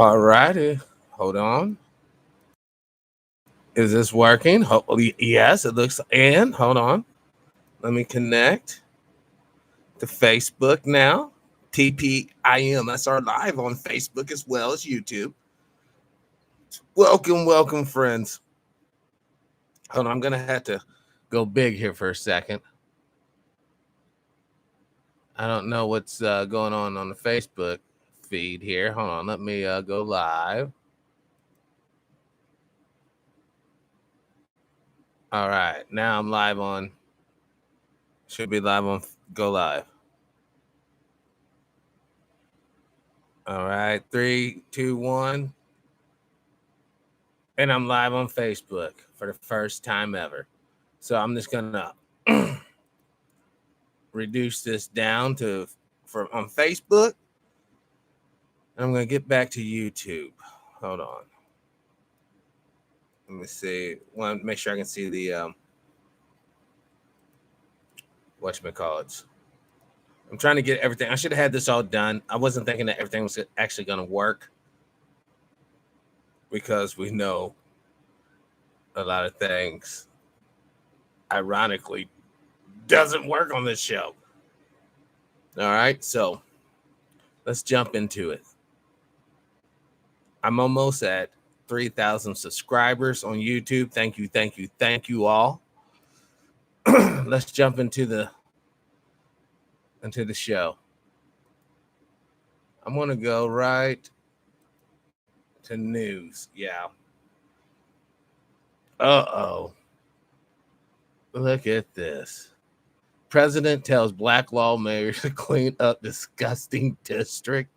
All righty. Hold on. Is this working? Hopefully, yes, it looks. And hold on. Let me connect to Facebook now. TPIM. That's our live on Facebook as well as YouTube. Welcome, friends. Hold on. I'm going to have to go big here for a second. I don't know what's going on the Facebook feed here. Hold on. Let me go live. All right. Now I'm live on. Should be live on Go Live. All right. 3, 2, 1. And I'm live on Facebook for the first time ever. So I'm just going to reduce this down to on Facebook. And I'm going to get back to YouTube. Hold on. Let me see. Want to make sure I can see the whatchamacallits. I'm trying to get everything. I should have had this all done. I wasn't thinking that everything was actually going to work because we know a lot of things, ironically, doesn't work on this show. All right, so let's jump into it. I'm almost at 3,000 subscribers on YouTube. Thank you all. Let's jump into the show. I'm going to go right to news. Yeah. Uh-oh. Look at this. President tells black lawmakers to clean up disgusting district.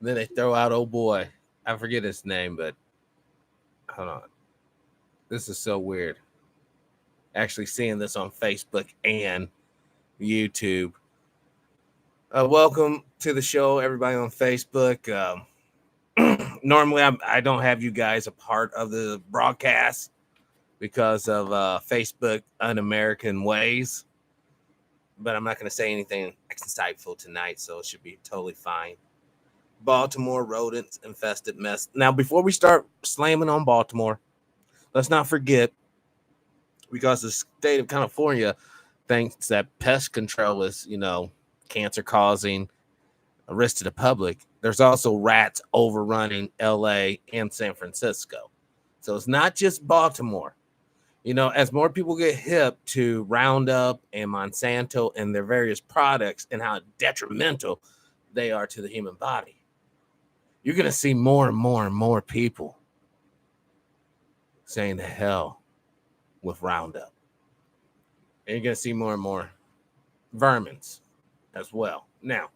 Then they throw out, oh boy, I forget his name, but hold on. This is so weird. Actually seeing this on Facebook and YouTube. Welcome to the show, everybody on Facebook. Normally, I don't have you guys a part of the broadcast because of Facebook un-American ways. But I'm not going to say anything insightful tonight, so it should be totally fine. Baltimore rodents infested mess. Now, before we start slamming on Baltimore, let's not forget, because the state of California thinks that pest control is, cancer causing, a risk to the public. There's also rats overrunning LA and San Francisco. So it's not just Baltimore. As more people get hip to Roundup and Monsanto and their various products and how detrimental they are to the human body, you're going to see more and more people saying the hell with Roundup. And you're going to see more and more vermins as well. Now,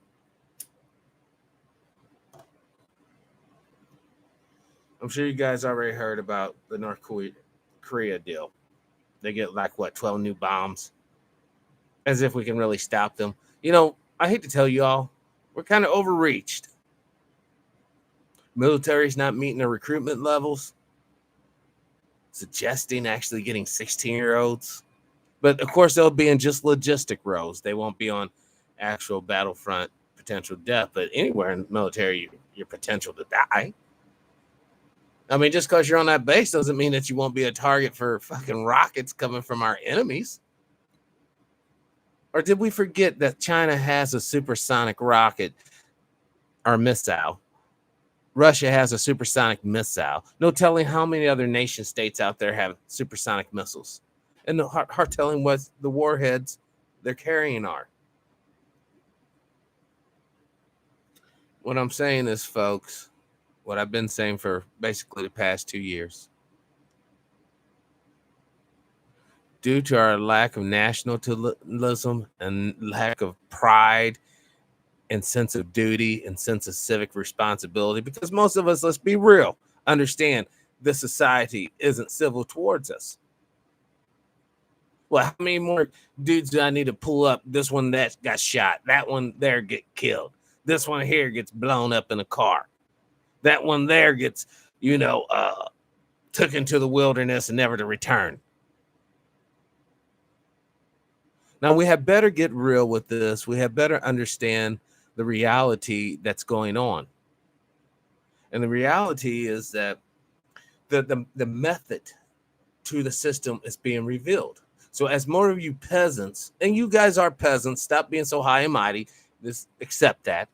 I'm sure you guys already heard about the North Korea deal. They get 12 new bombs, as if we can really stop them. I hate to tell you all, we're kind of overreached. Military's not meeting their recruitment levels, suggesting actually getting 16-year-olds. But of course, they'll be in just logistic roles. They won't be on actual battlefront potential death. But anywhere in the military, your potential to die. I mean, just because you're on that base doesn't mean that you won't be a target for fucking rockets coming from our enemies. Or did we forget that China has a supersonic rocket or missile? Russia has a supersonic missile. No telling how many other nation states out there have supersonic missiles. And no hard telling what the warheads they're carrying are. What I'm saying is, folks, what I've been saying for basically the past 2 years. Due to our lack of nationalism and lack of pride and sense of duty and sense of civic responsibility, because most of us, let's be real, understand this society isn't civil towards us. Well, how many more dudes do I need to pull up? This one that got shot. That one there get killed. This one here gets blown up in a car. That one there gets, took into the wilderness and never to return. Now, we had better get real with this. We have better understand the reality that's going on. And the reality is that the method to the system is being revealed. So as more of you peasants, and you guys are peasants, stop being so high and mighty, just accept that.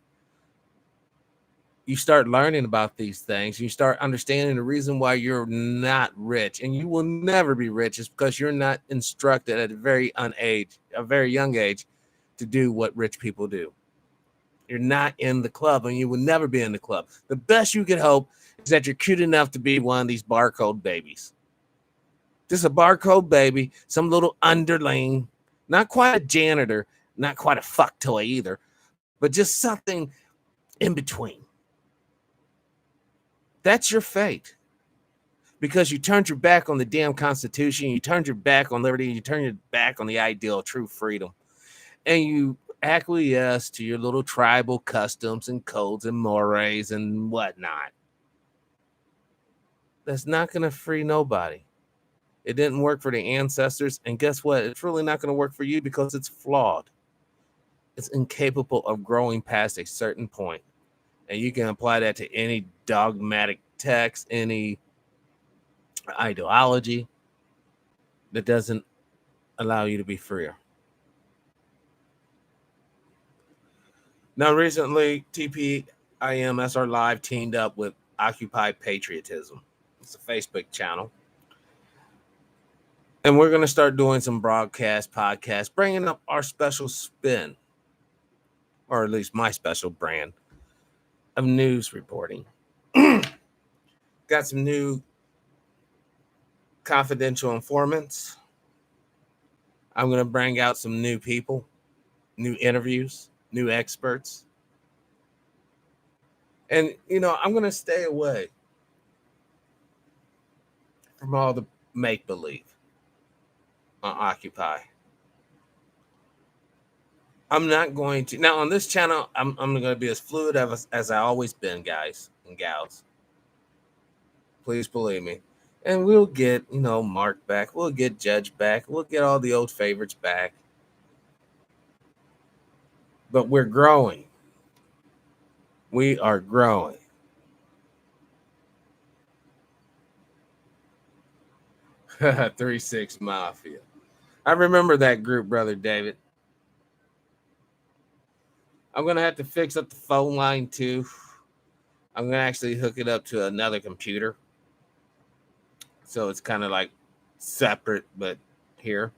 You start learning about these things. You start understanding the reason why you're not rich, and you will never be rich, is because you're not instructed at a very young age, to do what rich people do. You're not in the club, and you will never be in the club. The best you could hope is that you're cute enough to be one of these barcode babies. Just a barcode baby, some little underling, not quite a janitor, not quite a fuck toy either, but just something in between. That's your fate. Because you turned your back on the damn Constitution, you turned your back on liberty, you turned your back on the ideal of true freedom, and you acquiesce to your little tribal customs and codes and mores and whatnot. That's not going to free nobody. It didn't work for the ancestors, and guess what? It's really not going to work for you because it's flawed. It's incapable of growing past a certain point. And you can apply that to any dogmatic text, any ideology that doesn't allow you to be freer. Now, recently, Tpim SR Live teamed up with Occupy Patriotism. It's a Facebook channel. And we're going to start doing some podcasts, bringing up our special spin, or at least my special brand of news reporting. Got some new confidential informants. I'm going to bring out some new people, new interviews, new experts. And, I'm going to stay away from all the make-believe on Occupy. I'm not going to. Now, on this channel, I'm going to be as fluid as I always been, guys and gals. Please believe me. And we'll get, Mark back. We'll get Judge back. We'll get all the old favorites back. But we're growing. We are growing. Three 6 Mafia. I remember that group, Brother David. I'm going to have to fix up the phone line, too. I'm going to actually hook it up to another computer. So it's kind of like separate, but here.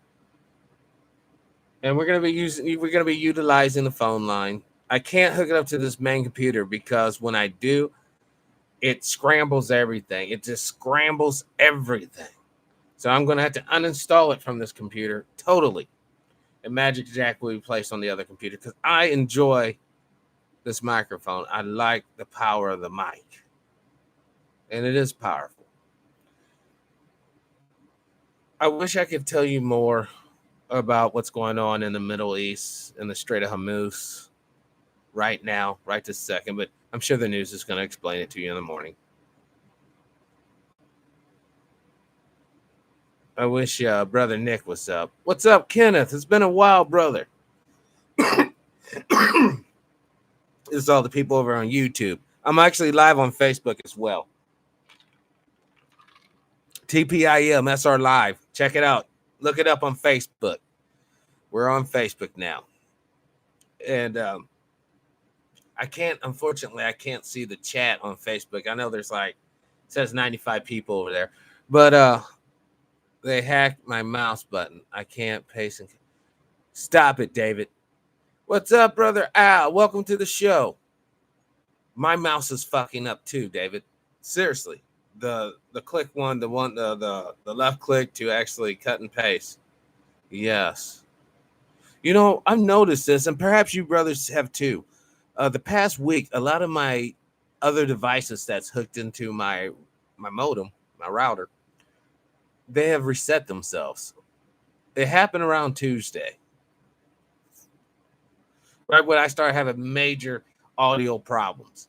And we're going to be utilizing the phone line. I can't hook it up to this main computer because when I do, it scrambles everything. It just scrambles everything. So I'm going to have to uninstall it from this computer totally. And Magic Jack will be placed on the other computer because I enjoy this microphone. I like the power of the mic. And it is powerful. I wish I could tell you more about what's going on in the Middle East, in the Strait of Hormuz right now, right this second, but I'm sure the news is going to explain it to you in the morning. I wish Brother Nick was up. What's up, Kenneth? It's been a while, brother. This is all the people over on YouTube. I'm actually live on Facebook as well. TPIM SR Live. Check it out. Look it up on Facebook. We're on Facebook now. And unfortunately, I can't see the chat on Facebook. I know there's it says 95 people over there. But they hacked my mouse button. I can't paste. Stop it, David. What's up, Brother Al? Welcome to the show. My mouse is fucking up too, David. Seriously. The click one, the left click to actually cut and paste. Yes. I've noticed this, and perhaps you brothers have too. The past week, a lot of my other devices that's hooked into my modem, my router, they have reset themselves. It happened around Tuesday. Right when I started having major audio problems.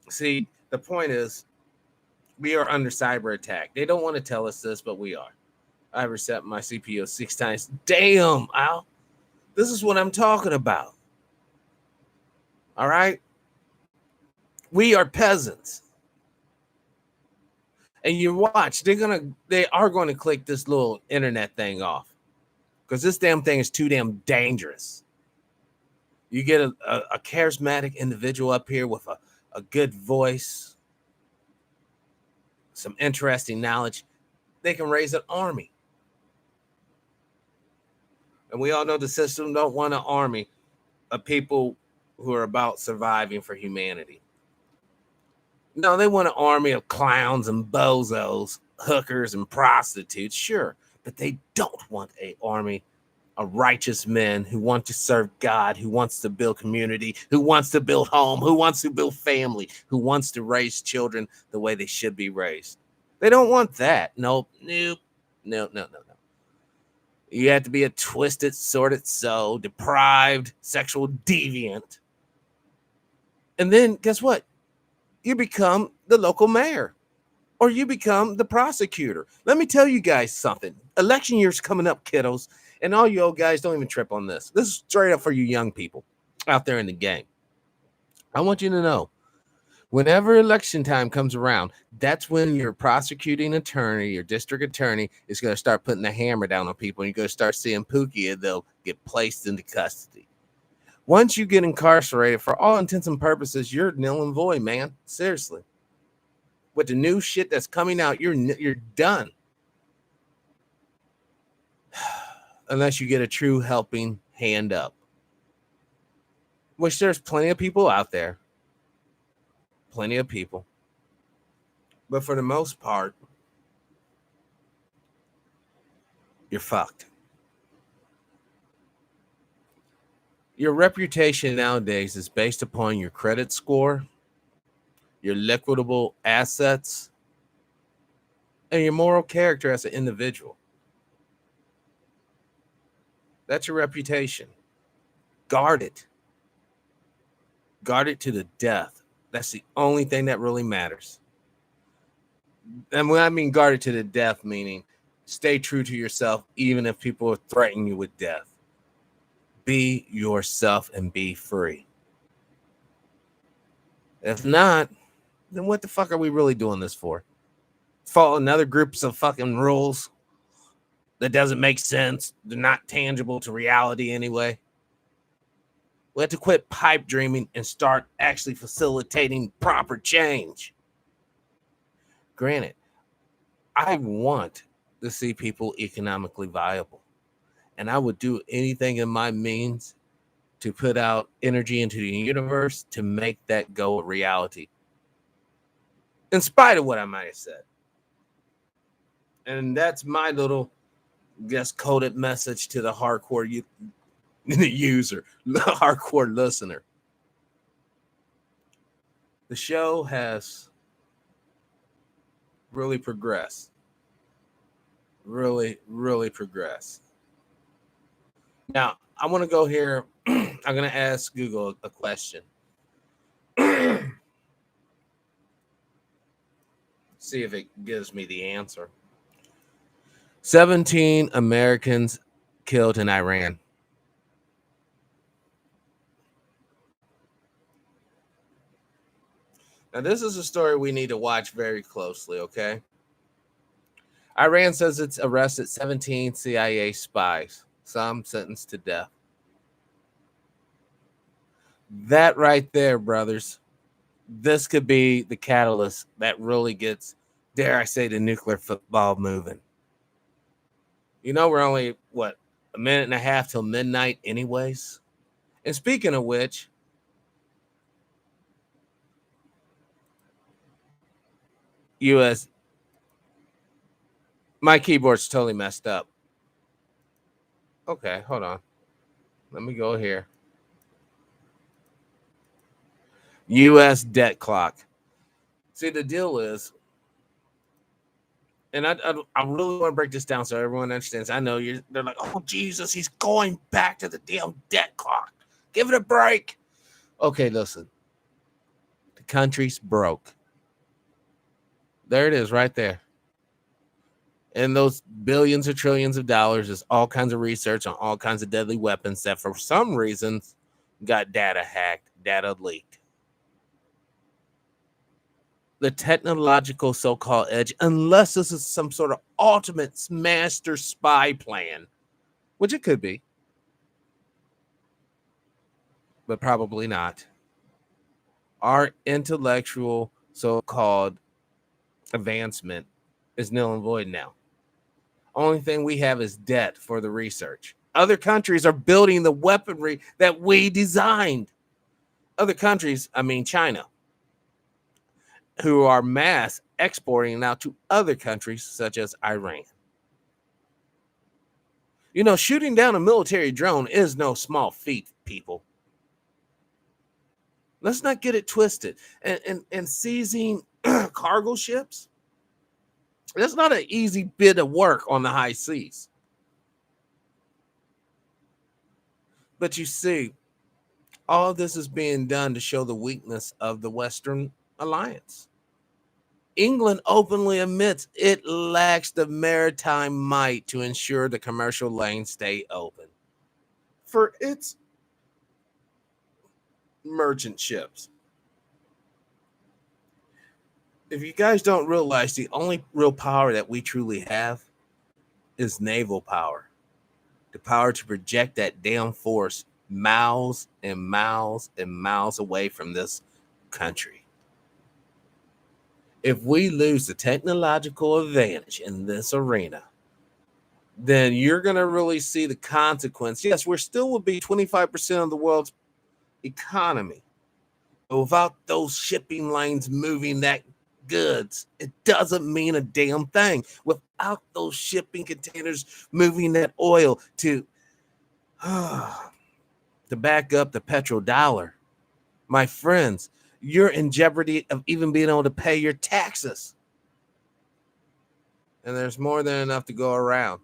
See, the point is, we are under cyber attack. They don't want to tell us this, but we are. I reset my CPU 6 times. Damn, Al. This is what I'm talking about. All right. We are peasants. And you watch, they are going to click this little internet thing off because this damn thing is too damn dangerous. You get a charismatic individual up here with a good voice, some interesting knowledge, they can raise an army. And we all know the system don't want an army of people who are about surviving for humanity. No, they want an army of clowns and bozos, hookers and prostitutes, sure, but they don't want an army of righteous men who want to serve God, who wants to build community, who wants to build home, who wants to build family, who wants to raise children the way they should be raised. They don't want that. Nope. No. You have to be a twisted, sordid soul, deprived, sexual deviant. And then guess what? You become the local mayor or you become the prosecutor. Let me tell you guys something. Election year's coming up, kiddos. And all you old guys, don't even trip on this. This is straight up for you young people out there in the game. I want you to know, whenever election time comes around, that's when your prosecuting attorney, your district attorney, is going to start putting the hammer down on people. And you're going to start seeing Pookie and they'll get placed into custody. Once you get incarcerated, for all intents and purposes, you're nil and void, man. Seriously. With the new shit that's coming out, you're done. Unless you get a true helping hand up. Which there's plenty of people out there. Plenty of people. But for the most part, you're fucked. Your reputation nowadays is based upon your credit score, your liquidable assets, and your moral character as an individual. That's your reputation. Guard it. Guard it to the death. That's the only thing that really matters. And when I mean guard it to the death, meaning stay true to yourself, even if people threaten you with death. Be yourself and be free. If not, then what the fuck are we really doing this for? Follow another groups of fucking rules that doesn't make sense. They're not tangible to reality anyway. We have to quit pipe dreaming and start actually facilitating proper change. Granted, I want to see people economically viable. And I would do anything in my means to put out energy into the universe to make that go a reality. In spite of what I might have said. And that's my little, coded message to the hardcore user, the hardcore listener. The show has really progressed. Really, really progressed. Now, I want to go here. I'm going to ask Google a question. See if it gives me the answer. 17 Americans killed in Iran. Now, this is a story we need to watch very closely, okay? Iran says it's arrested 17 CIA spies, some sentenced to death. That right there, brothers, this could be the catalyst that really gets, dare I say, the nuclear football moving. You know, we're only, a minute and a half till midnight anyways? And speaking of which, U.S., my keyboard's totally messed up. Okay, hold on. Let me go here. U.S. debt clock. See, the deal is, and I really want to break this down so everyone understands. I know they're like, oh, Jesus, he's going back to the damn debt clock. Give it a break. Okay, listen. The country's broke. There it is right there. And those billions or trillions of dollars is all kinds of research on all kinds of deadly weapons that for some reasons got data hacked. data leaked. The technological so-called edge, unless this is some sort of ultimate master spy plan, which it could be, but probably not. Our intellectual so-called advancement is null and void now. Only thing we have is debt for the research. Other countries are building the weaponry that we designed. Other countries, I mean China, who are mass exporting now to other countries such as Iran. You know, shooting down a military drone is no small feat, people. Let's not get it twisted. And seizing cargo ships, that's not an easy bit of work on the high seas. But you see, all this is being done to show the weakness of the Western alliance. England openly admits it lacks the maritime might to ensure the commercial lanes stay open for its merchant ships. If you guys don't realize, the only real power that we truly have is naval power. The power to project that damn force miles and miles and miles away from this country. If we lose the technological advantage in this arena, then you're going to really see the consequence. Yes, we're still will be 25% of the world's economy. But without those shipping lanes moving that goods, it doesn't mean a damn thing. Without those shipping containers moving that oil to back up the petrodollar, my friends, you're in jeopardy of even being able to pay your taxes. And there's more than enough to go around.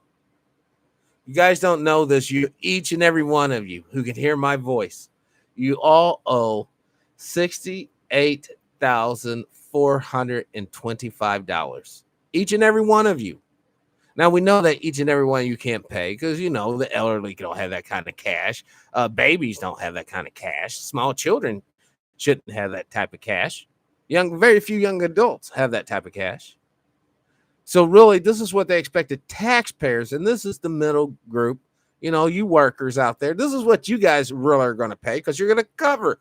You guys don't know this. You, each and every one of you who can hear my voice, you all owe $68,425. Each and every one of you. Now, we know that each and every one of you can't pay because, you know, the elderly don't have that kind of cash. Babies don't have that kind of cash. Small children shouldn't have that type of cash. Very few young adults have that type of cash. So really, this is what they expect the taxpayers, and this is the middle group, you know, you workers out there. This is what you guys really are going to pay because you're going to cover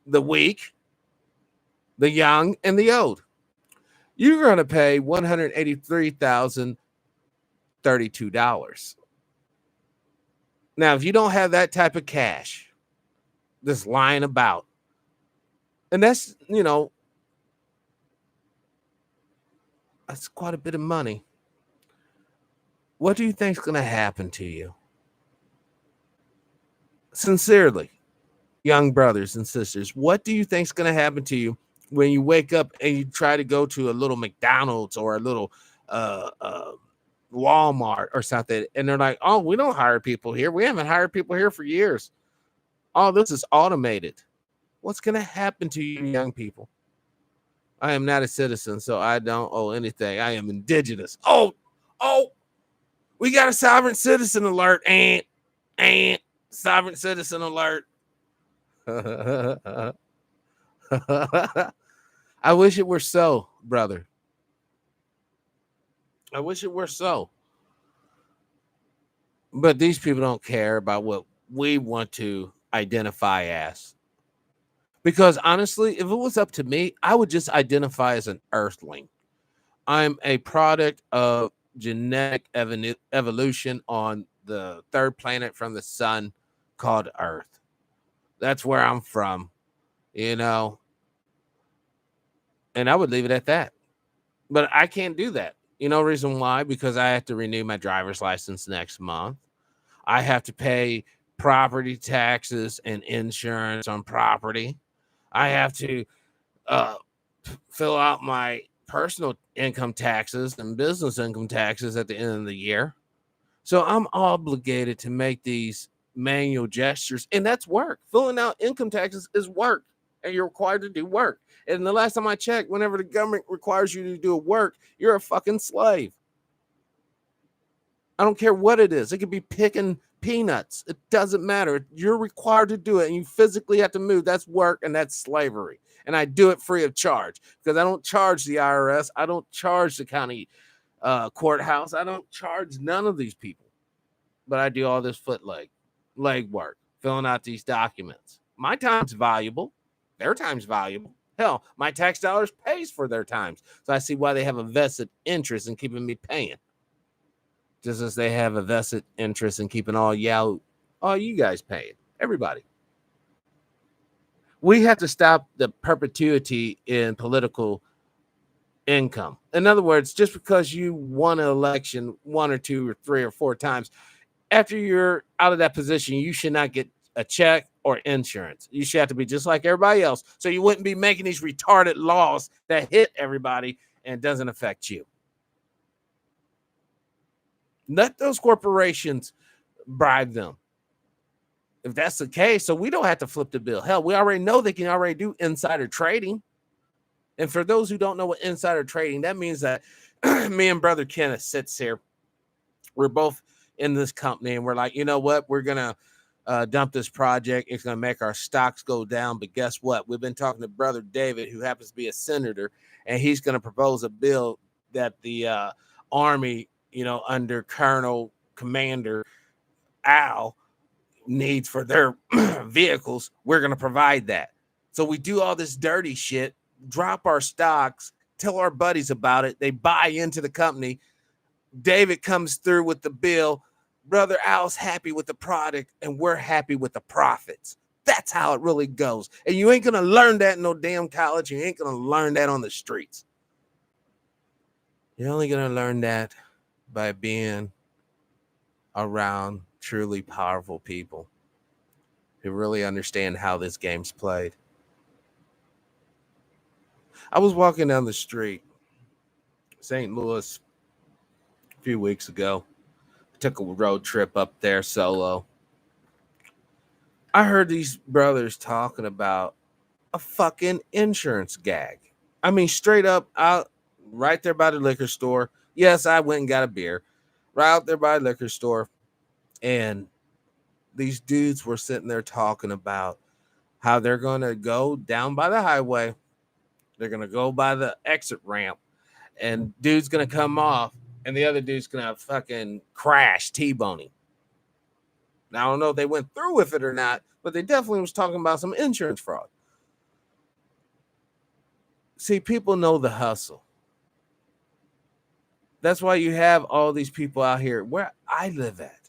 the weak, the young, and the old. You're going to pay $183,032. Now, if you don't have that type of cash, just lying about, and that's, you know, that's quite a bit of money. What do you think is going to happen to you? Sincerely, young brothers and sisters, what do you think is going to happen to you when you wake up and you try to go to a little McDonald's or a little Walmart or something, and they're like, oh, we don't hire people here. We haven't hired people here for years. All this is automated. What's going to happen to you young people? I am not a citizen, so I don't owe anything. I am indigenous. Oh, we got a sovereign citizen alert. Sovereign citizen alert. I wish it were so, brother. I wish it were so. But these people don't care about what we want to identify as. Because honestly, if it was up to me, I would just identify as an earthling. I'm a product of genetic evolution on the third planet from the sun called Earth. That's where I'm from, you know. And I would leave it at that. But I can't do that. You know, reason why? Because I have to renew my driver's license next month. I have to pay property taxes and insurance on property. I have to fill out my personal income taxes and business income taxes at the end of the year. So I'm obligated to make these manual gestures, and that's work. Filling out income taxes is work, and you're required to do work. And the last time I checked, whenever the government requires you to do work, you're a fucking slave. I don't care what it is. It could be picking peanuts. It doesn't matter. You're required to do it, and you physically have to move. That's work, and that's slavery. And I do it free of charge because I don't charge the IRS. I don't charge the county courthouse. I don't charge none of these people. But I do all this leg work, filling out these documents. My time's valuable. Their time's valuable. Hell, my tax dollars pays for their times. So I see why they have a vested interest in keeping me paying. Just as they have a vested interest in keeping all you guys paying. Everybody. We have to stop the perpetuity in political income. In other words, just because you won an election 1 or 2 or 3 or 4 times, after you're out of that position, you should not get a check or insurance. You should have to be just like everybody else. So you wouldn't be making these retarded laws that hit everybody and doesn't affect you. Let those corporations bribe them. If that's the case, so we don't have to flip the bill. Hell, we already know they can already do insider trading. And for those who don't know what insider trading, that means that me and brother Kenneth sits here. We're both in this company and we're like, you know what? We're going to dump this project. It's going to make our stocks go down. But guess what? We've been talking to brother David, who happens to be a senator, and he's going to propose a bill that the Army, under Colonel Commander Al needs for their vehicles. We're going to provide that. So we do all this dirty shit, drop our stocks, tell our buddies about it. They buy into the company. David comes through with the bill. Brother Al's happy with the product, and we're happy with the profits. That's how it really goes. And you ain't going to learn that in no damn college. You ain't going to learn that on the streets. You're only going to learn that by being around truly powerful people who really understand how this game's played. I was walking down the street, St. Louis, a few weeks ago. Took a road trip up there solo. I heard these brothers talking about a fucking insurance gag. I mean, straight up out right there by the liquor store. Yes, I went and got a beer right out there by the liquor store. And these dudes were sitting there talking about how they're going to go down by the highway. They're going to go by the exit ramp. And dude's going to come off. And the other dude's going to fucking crash T-boning. Now, I don't know if they went through with it or not, but they definitely was talking about some insurance fraud. See, people know the hustle. That's why you have all these people out here where I live at.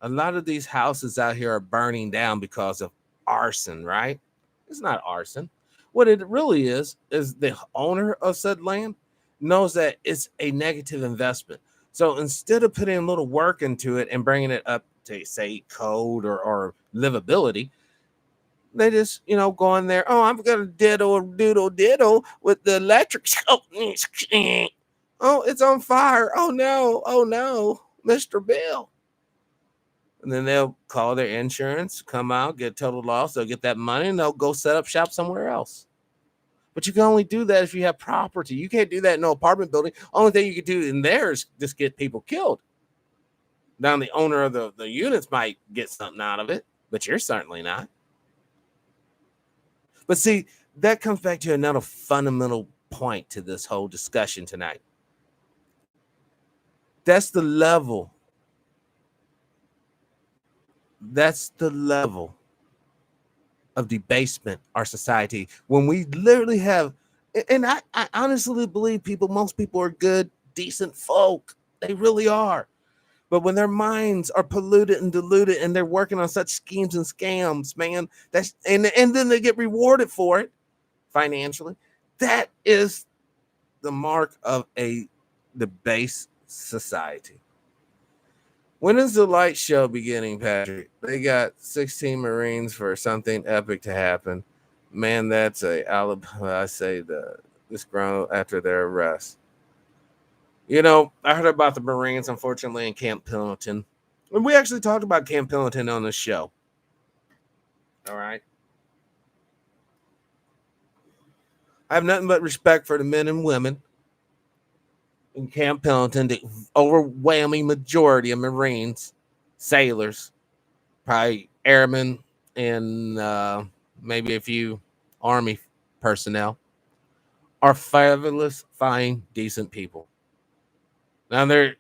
A lot of these houses out here are burning down because of arson, right? It's not arson. What it really is the owner of said land knows that it's a negative investment. So instead of putting a little work into it and bringing it up to, say, code or livability, they just, go in there. Oh, I'm going to diddle with the electric. Oh, it's on fire. Oh, no, Mr. Bill. And then they'll call their insurance, come out, get total loss. They'll get that money and they'll go set up shop somewhere else. But you can only do that if you have property. You can't do that in no apartment building. Only thing you can do in there is just get people killed. Now, the owner of the units might get something out of it, but you're certainly not. But see, that comes back to another fundamental point to this whole discussion tonight. That's the level. That's the level of debasement our society, when we literally have, and I honestly believe most people are good, decent folk. They really are. But when their minds are polluted and diluted and they're working on such schemes and scams, man, and then they get rewarded for it financially, that is the mark of the base society. When is the light show beginning, Patrick? They got 16 Marines for something epic to happen. Man, that's I say this grown after their arrest. I heard about the Marines, unfortunately, in Camp Pendleton. And we actually talked about Camp Pendleton on the show. All right. I have nothing but respect for the men and women in Camp Pendleton, the overwhelming majority of Marines, sailors, probably airmen, and maybe a few Army personnel, are fabulous, fine, decent people. Now they're,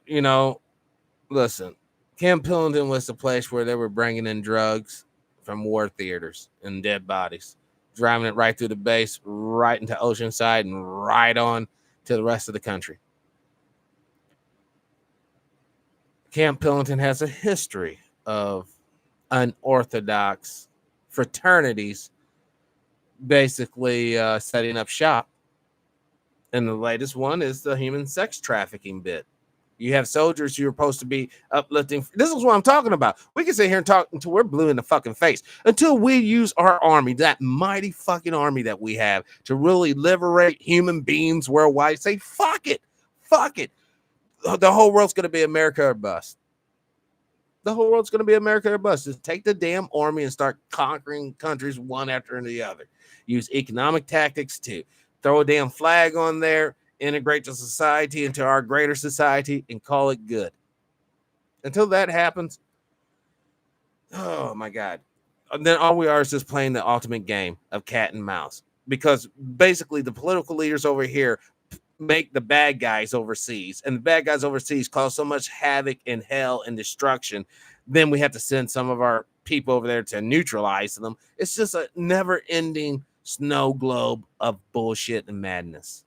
listen, Camp Pendleton was the place where they were bringing in drugs from war theaters and dead bodies, driving it right through the base, right into Oceanside, and right on to the rest of the country. Camp Pendleton has a history of unorthodox fraternities basically setting up shop. And the latest one is the human sex trafficking bit. You have soldiers who are supposed to be uplifting. This is what I'm talking about. We can sit here and talk until we're blue in the fucking face, until we use our army, that mighty fucking army that we have, to really liberate human beings worldwide. Say, fuck it. Fuck it. The whole world's going to be America or bust. The whole world's going to be America or bust. Just take the damn army and start conquering countries one after the other. Use economic tactics to throw a damn flag on there, integrate the society into our greater society, and call it good. Until that happens, oh my God. And then all we are is just playing the ultimate game of cat and mouse. Because basically the political leaders over here make the bad guys overseas, and the bad guys overseas cause so much havoc and hell and destruction. Then we have to send some of our people over there to neutralize them. It's just a never-ending snow globe of bullshit and madness.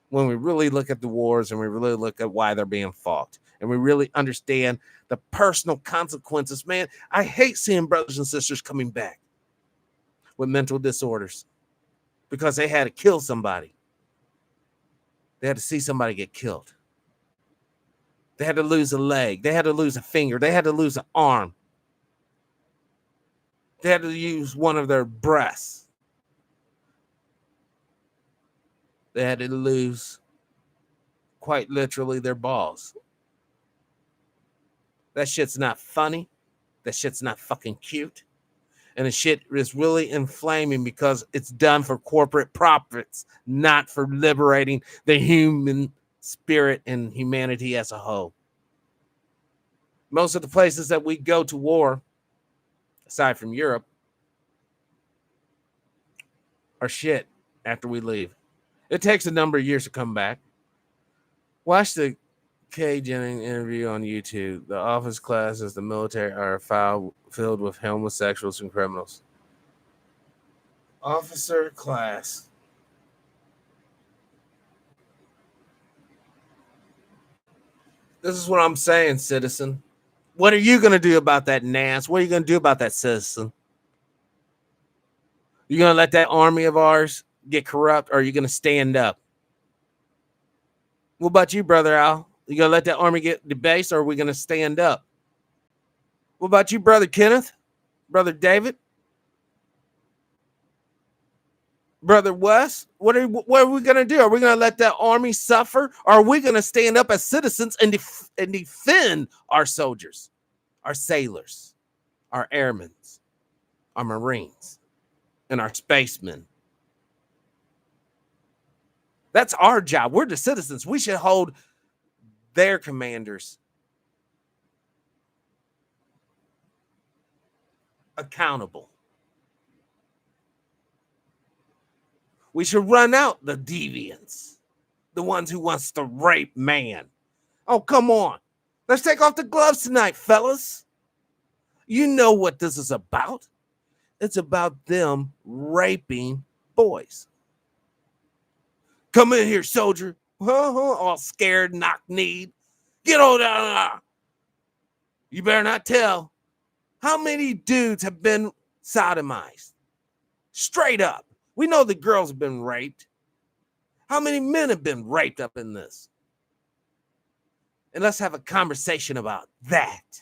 When we really look at the wars and we really look at why they're being fought, and we really understand the personal consequences, man, I hate seeing brothers and sisters coming back with mental disorders because they had to kill somebody. They had to see somebody get killed. They had to lose a leg. They had to lose a finger. They had to lose an arm. They had to use one of their breasts. They had to lose, quite literally, their balls. That shit's not funny. That shit's not fucking cute. And the shit is really inflaming because it's done for corporate profits, not for liberating the human spirit and humanity as a whole. Most of the places that we go to war, aside from Europe, are shit after we leave. It takes a number of years to come back. Watch the Kay Jennings interview on YouTube. The office classes, the military are filled with homosexuals and criminals. Officer class. This is what I'm saying, citizen. What are you going to do about that, Nance? What are you going to do about that, citizen? You going to let that army of ours get corrupt, or are you going to stand up? What about you, Brother Al? You going to let that army get debased, or are we going to stand up? What about you, Brother Kenneth? Brother David? Brother Wes? What are we going to do? Are we going to let that army suffer, or are we going to stand up as citizens and defend our soldiers, our sailors, our airmen, our Marines, and our spacemen? That's our job. We're the citizens. We should hold their commanders accountable. We should run out the deviants, the ones who wants to rape man. Oh, come on. Let's take off the gloves tonight, fellas. You know what this is about. It's about them raping boys. Come in here, soldier. All scared, knock-kneed. Get on down. You better not tell. How many dudes have been sodomized? Straight up. We know the girls have been raped. How many men have been raped up in this? And let's have a conversation about that.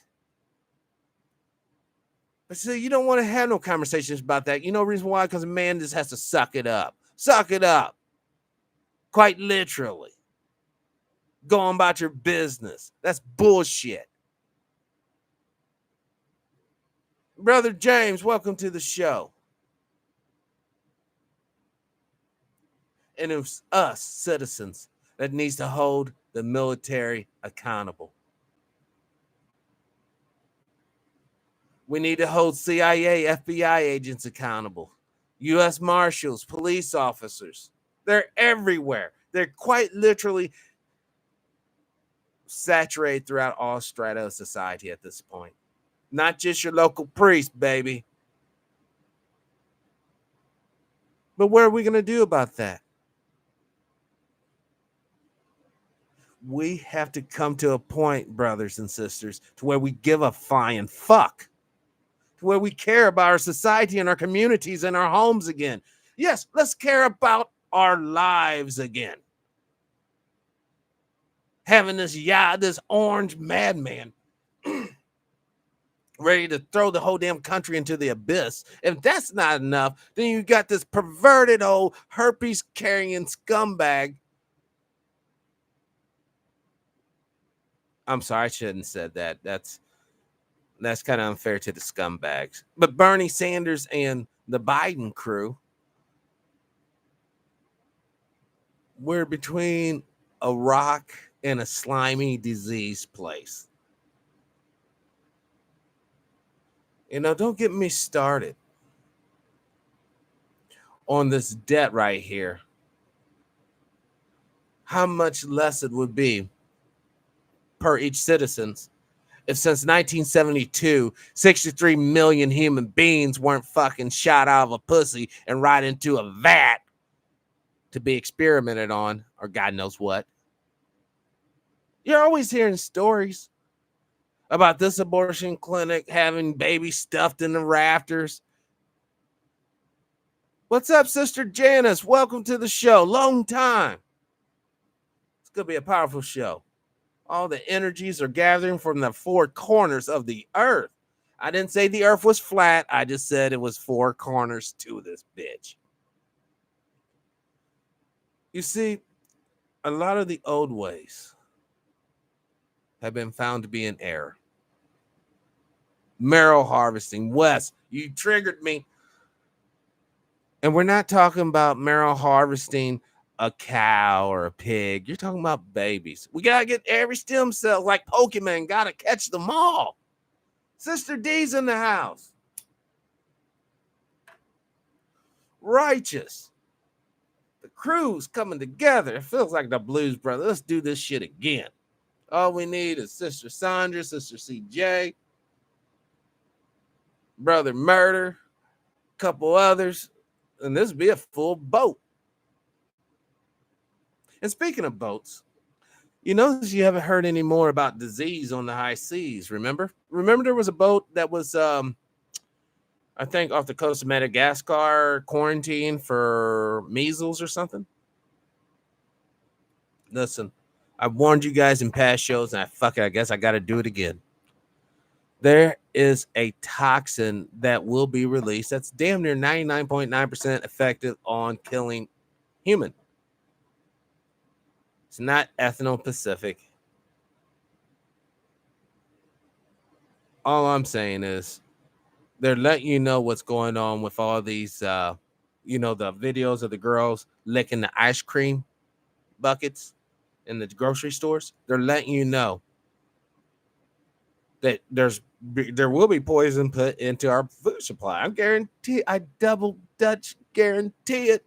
But see, you don't want to have no conversations about that. You know the reason why? Because a man just has to suck it up. Suck it up. Quite literally. Go on about your business. That's bullshit. Brother James, welcome to the show. And it's us, citizens, that needs to hold the military accountable. We need to hold CIA, FBI agents accountable, U.S. Marshals, police officers. They're everywhere. They're quite literally saturated throughout all strata of society at this point. Not just your local priest, baby. But what are we going to do about that? We have to come to a point, brothers and sisters, to where we give a flying fuck. To where we care about our society and our communities and our homes again. Yes, let's care about our lives again. Having this orange madman ready to throw the whole damn country into the abyss. If that's not enough, then you got this perverted old herpes carrying scumbag. I'm sorry, I shouldn't have said that. That's kind of unfair to the scumbags. But Bernie Sanders and the Biden crew, we're between a rock and a slimy disease place. You know, don't get me started on this debt right here. How much less it would be per each citizen if since 1972, 63 million human beings weren't fucking shot out of a pussy and right into a vat to be experimented on, or God knows what. You're always hearing stories about this abortion clinic having babies stuffed in the rafters. What's up, Sister Janice? Welcome to the show. Long time. It's going to be a powerful show. All the energies are gathering from the four corners of the earth. I didn't say the earth was flat. I just said it was four corners to this bitch. You see, a lot of the old ways have been found to be in error. Marrow harvesting. Wes, you triggered me. And we're not talking about marrow harvesting a cow or a pig. You're talking about babies. We got to get every stem cell like Pokemon. Got to catch them all. Sister D's in the house. Righteous. The crew's coming together. It feels like the Blues Brothers. Let's do this shit again. All we need is Sister Sandra, Sister CJ, Brother Murder, a couple others, and this would be a full boat. And speaking of boats, you notice you haven't heard any more about disease on the high seas, remember? Remember there was a boat that was, I think, off the coast of Madagascar, quarantined for measles or something? Listen, I warned you guys in past shows, and I guess I got to do it again. There is a toxin that will be released that's damn near 99.9% effective on killing human. It's not ethanol Pacific. All I'm saying is they're letting you know what's going on with all these, the videos of the girls licking the ice cream buckets in the grocery stores. They're letting you know that there will be poison put into our food supply. I double Dutch guarantee it.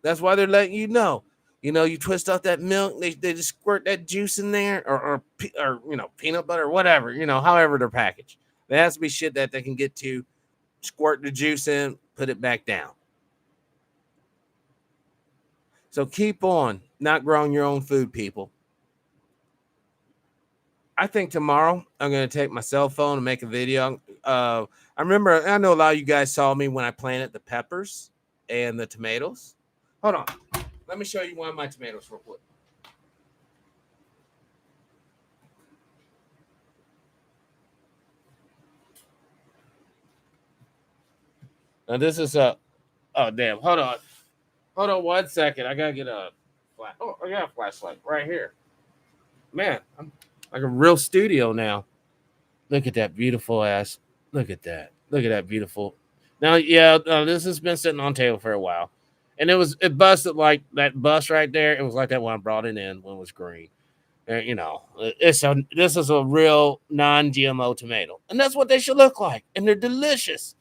That's why they're letting you know. You know, you twist off that milk, they just squirt that juice in there, or peanut butter, or whatever, however they're packaged. There has to be shit that they can get to, squirt the juice in, put it back down. So keep on not growing your own food, people. I think tomorrow I'm going to take my cell phone and make a video. I know a lot of you guys saw me when I planted the peppers and the tomatoes. Hold on. Let me show you one of my tomatoes real quick. Now this is oh damn, hold on 1 second. I gotta get a flash. Oh, I got a flashlight right here. Man, I'm like a real studio now. Look at that beautiful ass. Look at that beautiful. Now, this has been sitting on table for a while. And it busted like that bust right there. It was like that when I brought it in when it was green. You know, this is a real non-GMO tomato, and that's what they should look like. And they're delicious.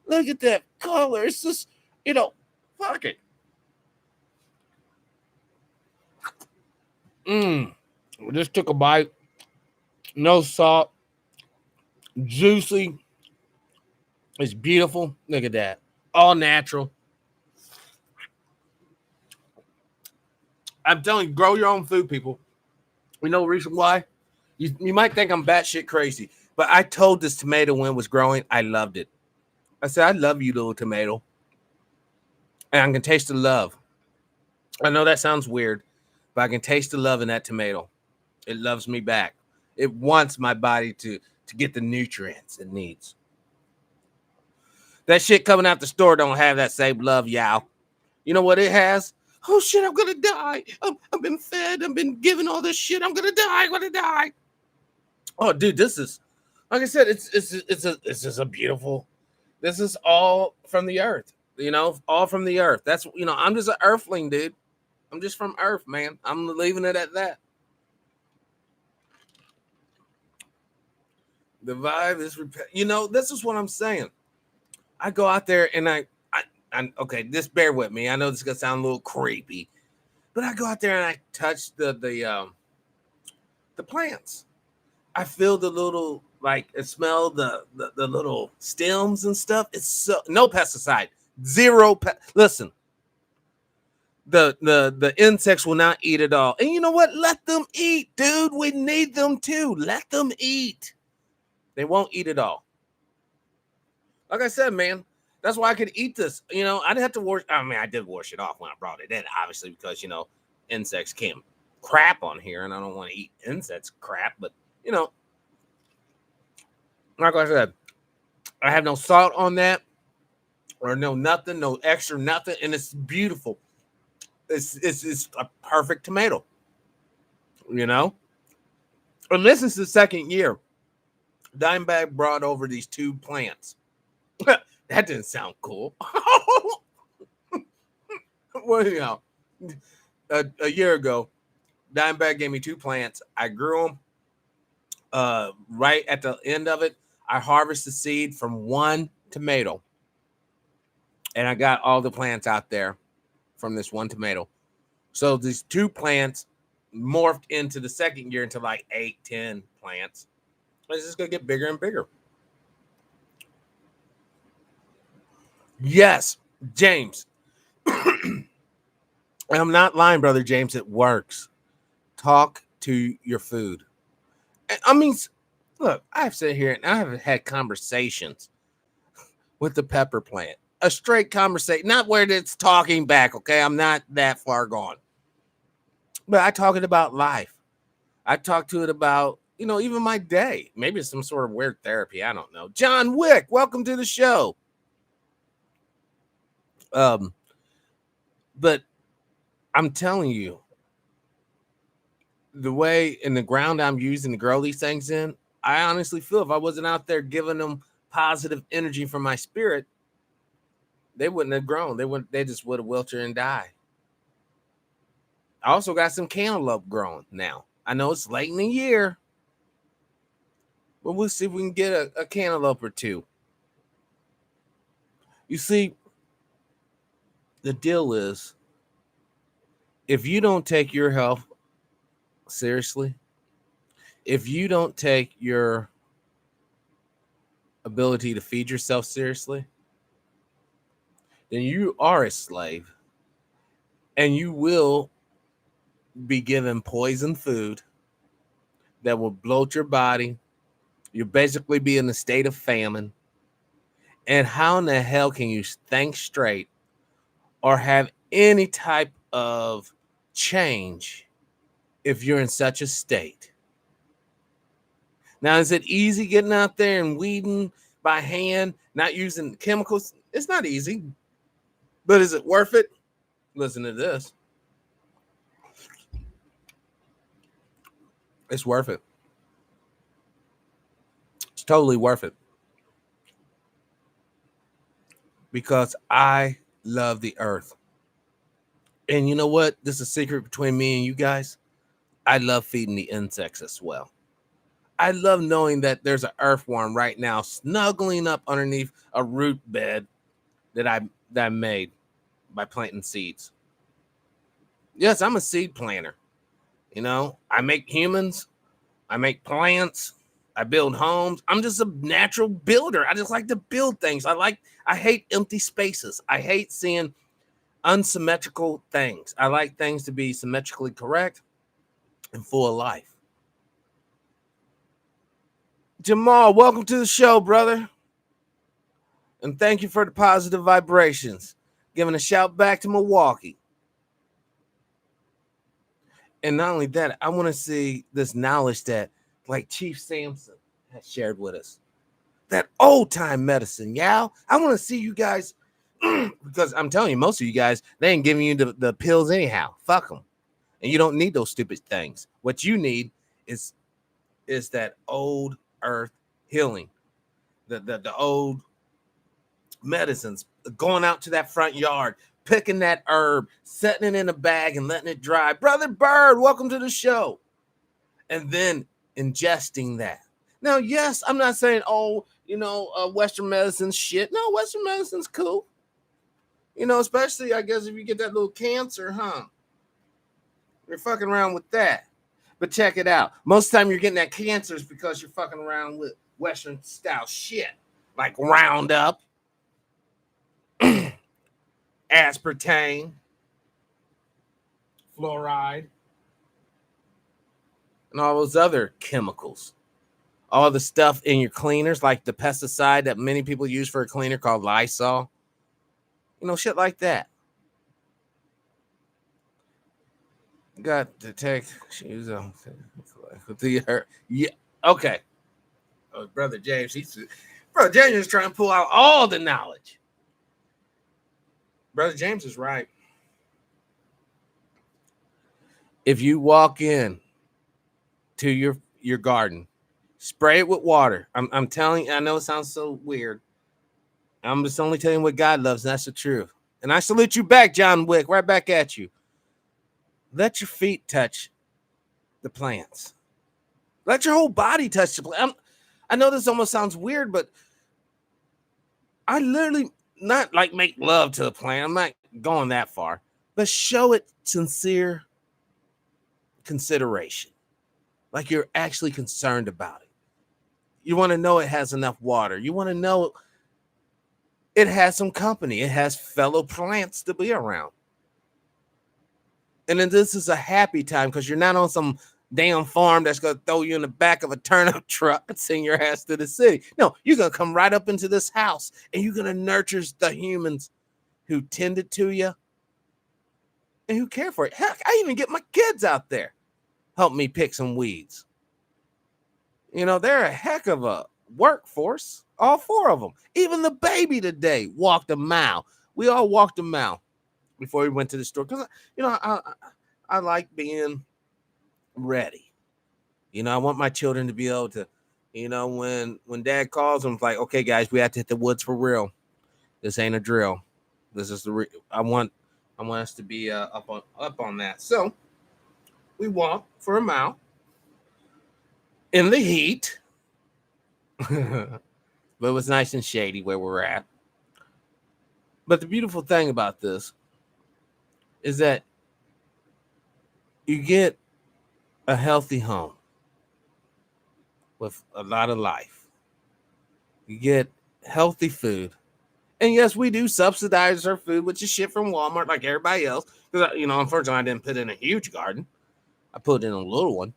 Look at that color. It's just, fuck it. Just took a bite. No salt. Juicy. It's beautiful. Look at that. All natural. I'm telling you, grow your own food, people. You know the reason why? You might think I'm batshit crazy, but I told this tomato when it was growing, I loved it. I said, I love you, little tomato. And I can taste the love. I know that sounds weird, but I can taste the love in that tomato. It loves me back. It wants my body to get the nutrients it needs. That shit coming out the store don't have that same love, y'all. You know what it has? Oh shit, I'm gonna die. I've been fed. I've been given all this shit. I'm gonna die. I'm gonna die. Oh, dude, this is, like I said, it's just a beautiful. This is all from the earth. All from the earth. That's I'm just an earthling, dude. I'm just from Earth, man. I'm leaving it at that. The vibe is, this is what I'm saying. I go out there and I'm okay. Just bear with me. I know this is gonna sound a little creepy, but I go out there and I touch the plants. I feel the little smell the little stems and stuff. It's no pesticide, zero. Listen, the insects will not eat it all, and you know what? Let them eat, dude. We need them too. Let them eat. They won't eat it all. Like I said, man, that's why I could eat this. I didn't have to wash. I mean, I did wash it off when I brought it in, obviously, because insects can't crap on here, and I don't want to eat insects crap. But like I said, I have no salt on that, or no nothing, no extra nothing, and it's beautiful. It's a perfect tomato. And this is the second year. Dimebag brought over these two plants. That didn't sound cool. Well, a year ago, Dimebag gave me two plants. I grew them. Right at the end of it, I harvested seed from one tomato, and I got all the plants out there from this one tomato. So these two plants morphed into the second year into like 8-10 plants. It's just gonna get bigger and bigger. Yes, James. I'm not lying, brother James. It works. Talk to your food. I mean, look, I've sat here and I have had conversations with the pepper plant. A straight conversation, not where it's talking back, okay? I'm not that far gone. But I talk it about life. I talk to it about, even my day. Maybe it's some sort of weird therapy. I don't know. John Wick, welcome to the show. But I'm telling you, the way in the ground I'm using to grow these things in, I honestly feel if I wasn't out there giving them positive energy from my spirit, they wouldn't have grown. They just would have wilted and died. I also got some cantaloupe growing now. I know it's late in the year, but we'll see if we can get a cantaloupe or two. You see, the deal is, if you don't take your health seriously, if you don't take your ability to feed yourself seriously, then you are a slave, and you will be given poison food that will bloat your body. You'll basically be in a state of famine. And how in the hell can you think straight or have any type of change if you're in such a state? Now, is it easy getting out there and weeding by hand, not using chemicals? It's not easy. But is it worth it? Listen to this. It's worth it. It's totally worth it. Because I love the earth. And you know what? This is a secret between me and you guys. I love feeding the insects as well. I love knowing that there's an earthworm right now snuggling up underneath a root bed that I made by planting seeds. Yes, I'm a seed planter. You know, I make humans, I make plants, I build homes. I'm just a natural builder. I just like to build things. I hate empty spaces. I hate seeing unsymmetrical things. I like things to be symmetrically correct and full of life. Jamal, welcome to the show, brother. And thank you for the positive vibrations. Giving a shout back to Milwaukee. And not only that, I want to see this knowledge that, like Chief Samson has shared with us, that old time medicine. Yeah, I want to see you guys because I'm telling you, most of you guys, they ain't giving you the pills anyhow. Fuck them, and you don't need those stupid things. What you need is that old earth healing, the old medicines, going out to that front yard, picking that herb, setting it in a bag and letting it dry. Brother Bird, welcome to the show. And then ingesting that. Now, yes, I'm not saying, Western medicine's shit. No, Western medicine's cool. You know, especially, I guess, if you get that little cancer, huh? You're fucking around with that. But check it out. Most of the time you're getting that cancer is because you're fucking around with Western style shit. Like Roundup, aspartame, fluoride, and all those other chemicals. All the stuff in your cleaners, like the pesticide that many people use for a cleaner called Lysol. You know, shit like that. Got to take shoes on. Yeah, okay. Oh, Brother James, Brother James is trying to pull out all the knowledge. Brother James is right. If you walk in to your garden, spray it with water. I'm telling you, I know it sounds so weird. I'm just only telling you what God loves, and that's the truth. And I salute you back, John Wick, right back at you. Let your feet touch the plants. Let your whole body touch the plant. I know this almost sounds weird, but I literally not like make love to a plant. I'm not going that far, but show it sincere consideration. Like you're actually concerned about it. You want to know it has enough water. You want to know it has some company. It has fellow plants to be around. And then this is a happy time because you're not on some damn farm that's going to throw you in the back of a turnip truck and send your ass to the city. No, you're going to come right up into this house and you're going to nurture the humans who tended to you and who care for it. Heck, I even get my kids out there help me pick some weeds. You know, they're a heck of a workforce, all four of them. Even the baby today walked a mile. We all walked a mile before we went to the store because, I like being ready. You know, I want my children to be able to, when dad calls them, like, okay, guys, we have to hit the woods for real. This ain't a drill. This is I want us to be up on that. So we walk for a mile in the heat, but it was nice and shady where we're at. But the beautiful thing about this is that you get a healthy home with a lot of life. You get healthy food. And yes, we do subsidize our food, which is shit from Walmart like everybody else. Because, unfortunately, I didn't put in a huge garden. I put in a little one.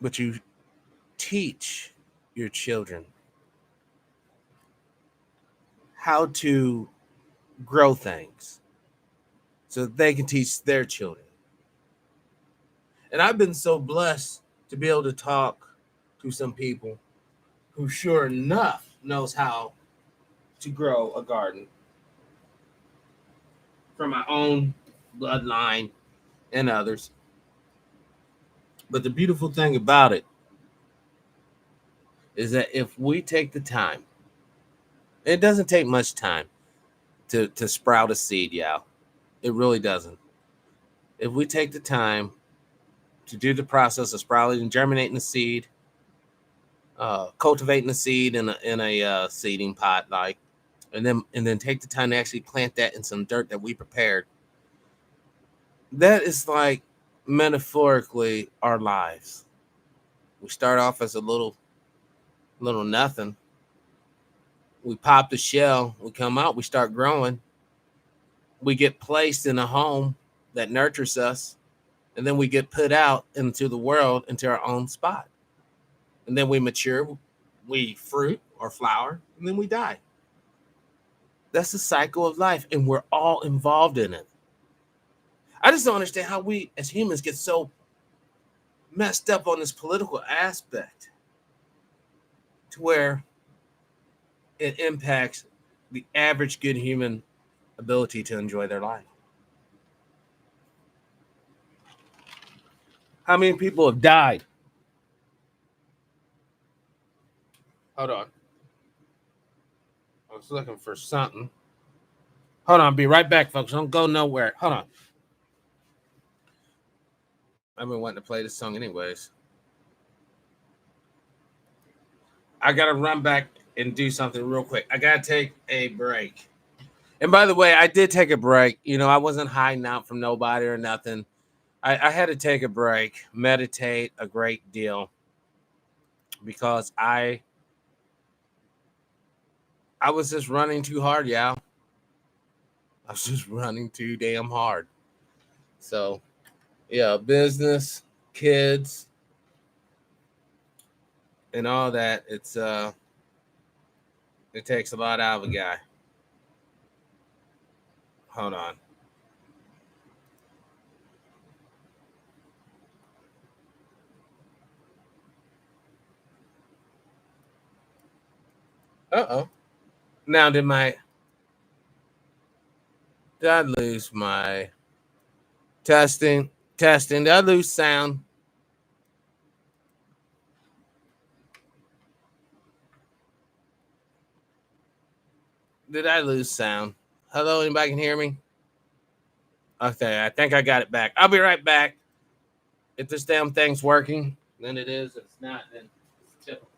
But you teach your children how to grow things so that they can teach their children. And I've been so blessed to be able to talk to some people who sure enough knows how to grow a garden from my own bloodline and others. But the beautiful thing about it is that if we take the time It doesn't take much time to sprout a seed, yeah. It really doesn't. If we take the time to do the process of sprouting and germinating the seed, cultivating the seed in a seeding pot, like, and then take the time to actually plant that in some dirt that we prepared. That is like metaphorically our lives. We start off as a little nothing. We pop the shell. We come out. We start growing. We get placed in a home that nurtures us, and then we get put out into the world, into our own spot, and then we mature. We fruit or flower, and then we die. That's the cycle of life, and we're all involved in it. I just don't understand how we as humans get so messed up on this political aspect to where it impacts the average good human ability to enjoy their life. How many people have died? Hold on. I was looking for something. Hold on. I'll be right back, folks. Don't go nowhere. Hold on. I've been wanting to play this song anyways. I got to run back and do something real quick. I got to take a break. And by the way, I did take a break. I wasn't hiding out from nobody or nothing. I had to take a break, meditate a great deal because I was just running too hard, yeah. I was just running too damn hard. So, yeah, business, kids, and all that. It takes a lot out of a guy. Hold on. Uh-oh. Now did I lose my testing? Testing. Did I lose sound? Did I lose sound? Hello, anybody can hear me? Okay, I think I got it back. I'll be right back. If this damn thing's working, then it is. If it's not, then it's typical.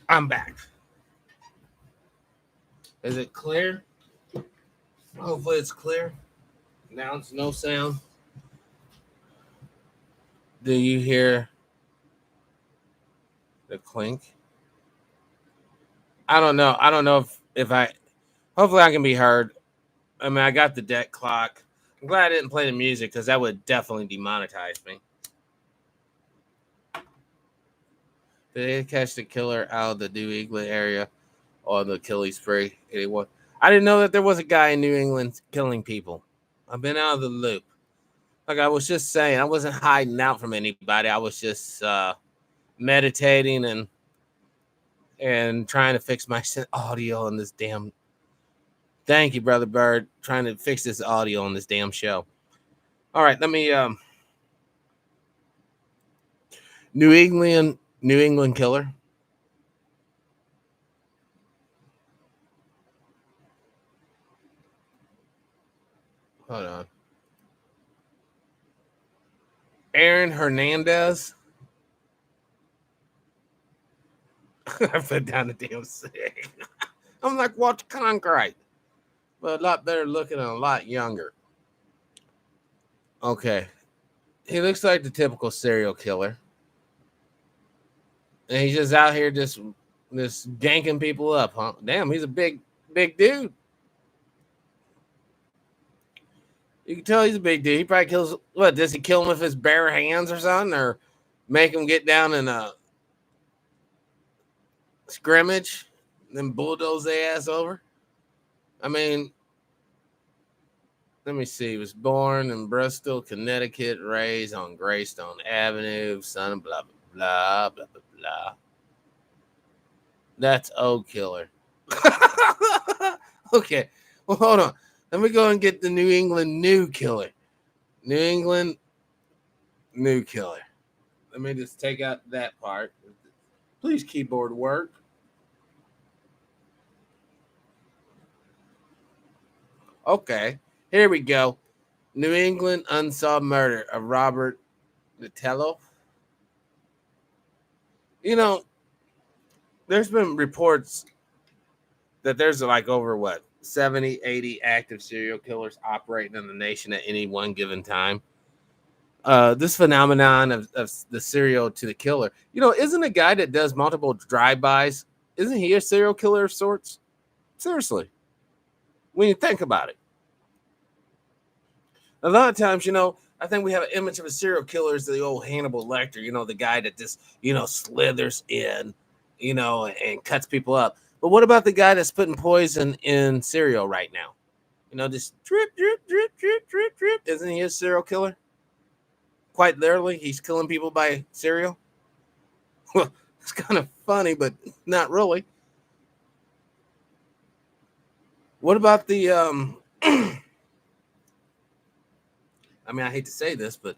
I'm back. Is it clear? Hopefully it's clear. Now it's no sound. Do you hear the clink? I don't know. I don't know if I. Hopefully I can be heard. I mean, I got the deck clock. I'm glad I didn't play the music because that would definitely demonetize me. Did they catch the killer out of the New England area or the killing spree? Anyone? I didn't know that there was a guy in New England killing people. I've been out of the loop. Like I was just saying, I wasn't hiding out from anybody. I was just meditating and trying to fix my audio on this damn. Thank you, brother Bird. Trying to fix this audio on this damn show. All right, let me. New England killer. Hold on. Aaron Hernandez. I put down the damn sick. I'm like Walter Cronkite, but a lot better looking and a lot younger. Okay. He looks like the typical serial killer. And he's just out here just ganking people up, huh? Damn, he's a big dude. You can tell he's a big dude. He probably kills. What does he kill him with his bare hands or something, or make him get down in a scrimmage, then bulldoze their ass over? I mean, let me see. He was born in Bristol, Connecticut, raised on Greystone Avenue, son of blah blah blah blah blah blah. That's Old Killer. Okay, well hold on. Let me go and get the New England New Killer. New England New Killer. Let me just take out that part. Please, keyboard work. Okay, here we go. New England Unsolved Murder of Robert Vitello. You know, there's been reports that there's like over what 70, 80 active serial killers operating in the nation at any one given time. This phenomenon of the serial to the killer, isn't a guy that does multiple drive-bys, isn't he a serial killer of sorts? Seriously, when you think about it. A lot of times, I think we have an image of a serial killer as the old Hannibal Lecter, the guy that just, slithers in, and cuts people up. But what about the guy that's putting poison in cereal right now? Just drip, drip, drip, drip, drip, drip. Isn't he a serial killer? Quite literally, he's killing people by cereal. Well, it's kind of funny, but not really. What about the I mean, I hate to say this, but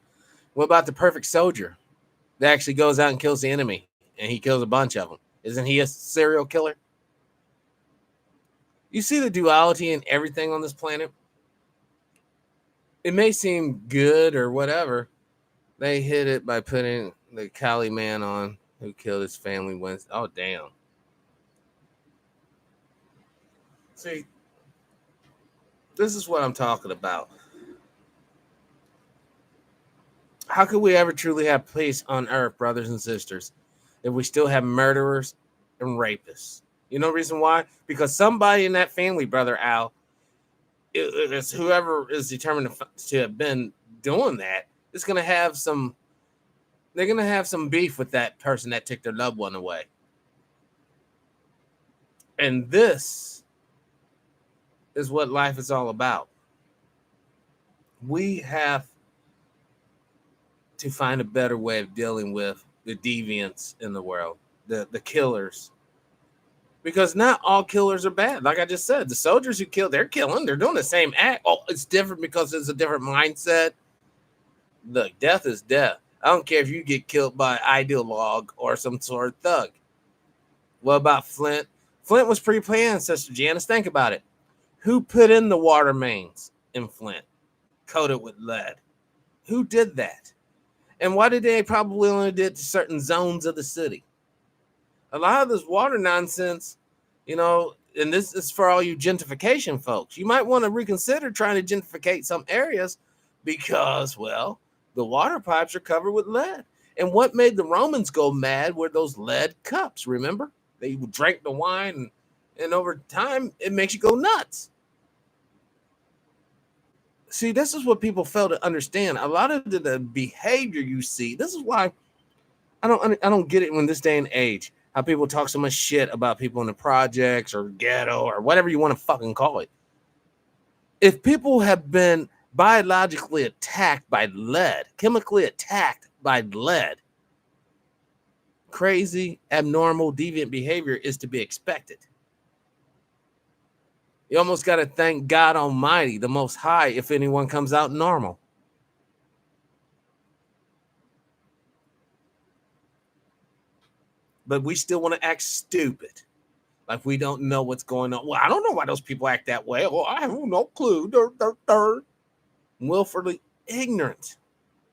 what about the perfect soldier that actually goes out and kills the enemy, and he kills a bunch of them? Isn't he a serial killer? You see the duality in everything on this planet? It may seem good or whatever. They hit it by putting the Cali man on who killed his family Wednesday. Oh, damn. See, this is what I'm talking about. How could we ever truly have peace on earth, brothers and sisters, if we still have murderers and rapists? You know the reason why? Because somebody in that family, Brother Al, it's whoever is determined to have been doing that, is going to have some, they're going to have some beef with that person that took their loved one away. And this is what life is all about. We have to find a better way of dealing with the deviants in the world, the killers. Because not all killers are bad. Like I just said, the soldiers who kill, they're killing. They're doing the same act. Oh, it's different because it's a different mindset. Look, death is death. I don't care if you get killed by an ideologue or some sort of thug. What about Flint? Flint was pre-planned, Sister Janice. Think about it. Who put in the water mains in Flint coated with lead? Who did that? And why did they probably only did to certain zones of the city? A lot of this water nonsense, and this is for all you gentrification folks. You might want to reconsider trying to gentrificate some areas because, well, the water pipes are covered with lead. And what made the Romans go mad were those lead cups, remember? They drank the wine, and over time, it makes you go nuts. See, this is what people fail to understand. A lot of the behavior you see, this is why I don't get it in this day and age, how people talk so much shit about people in the projects or ghetto or whatever you want to fucking call it. If people have been biologically attacked by lead, chemically attacked by lead, crazy, abnormal, deviant behavior is to be expected. You almost got to thank God Almighty, the Most High, if anyone comes out normal. But we still want to act stupid, like we don't know what's going on. Well, I don't know why those people act that way. Well, I have no clue. Willfully ignorant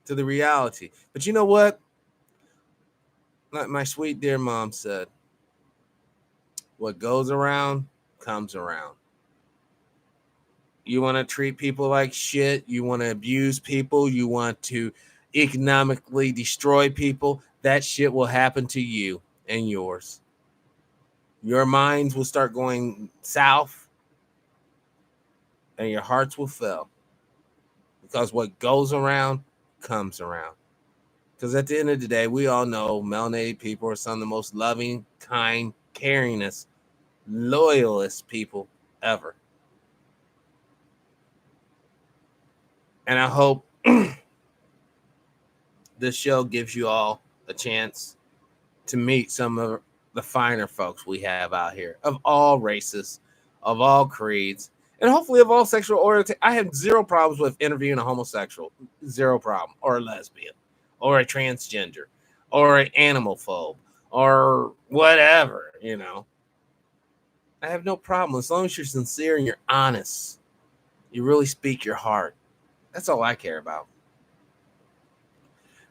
to the reality. But you know what? Like my sweet dear mom said, what goes around comes around. You want to treat people like shit. You want to abuse people. You want to economically destroy people. That shit will happen to you. and yours. Your minds will start going south and your hearts will fail, because what goes around comes around. Because at the end of the day, we all know melanated people are some of the most loving, kind, caringest, loyalist people ever. And I hope this show gives you all a chance to meet some of the finer folks we have out here of all races, of all creeds, and hopefully of all sexual orientation. I have zero problems with interviewing a homosexual, zero problem, or a lesbian, or a transgender, or an animal phobe, or whatever, you know. I have no problem as long as you're sincere and you're honest. You really speak your heart. That's all I care about.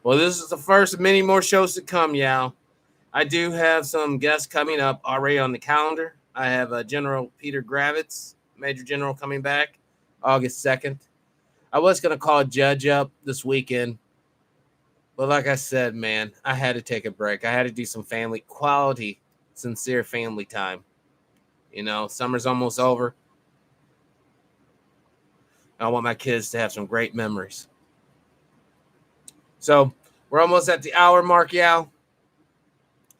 Well, this is the first of many more shows to come, y'all. I do have some guests coming up already on the calendar. I have General Peter Gravitz, Major General, coming back August 2nd. I was going to call Judge up this weekend, but like I said, man, I had to take a break. I had to do some family, quality, sincere family time. You know, summer's almost over. I want my kids to have some great memories. So we're almost at the hour mark, y'all.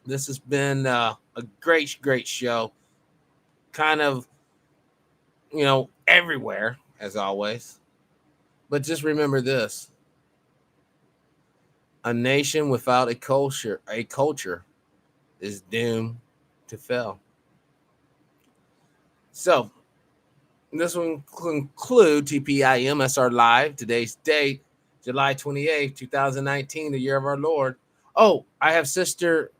This has been a great, great show. Kind of, you know, everywhere, as always. But just remember this. A nation without a culture is doomed to fail. So, this will conclude TPIM SR Live. Today's date, July 28th, 2019, the year of our Lord. Oh, I have Sister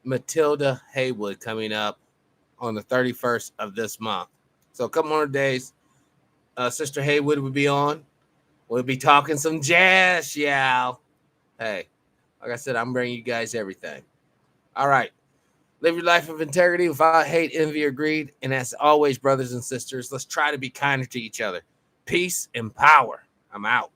Matilda Haywood coming up on the 31st of this month. So a couple more days, Sister Haywood will be on. We'll be talking some jazz, y'all. Hey, like I said, I'm bringing you guys everything. All right. Live your life of integrity without hate, envy, or greed. And as always, brothers and sisters, let's try to be kinder to each other. Peace and power. I'm out.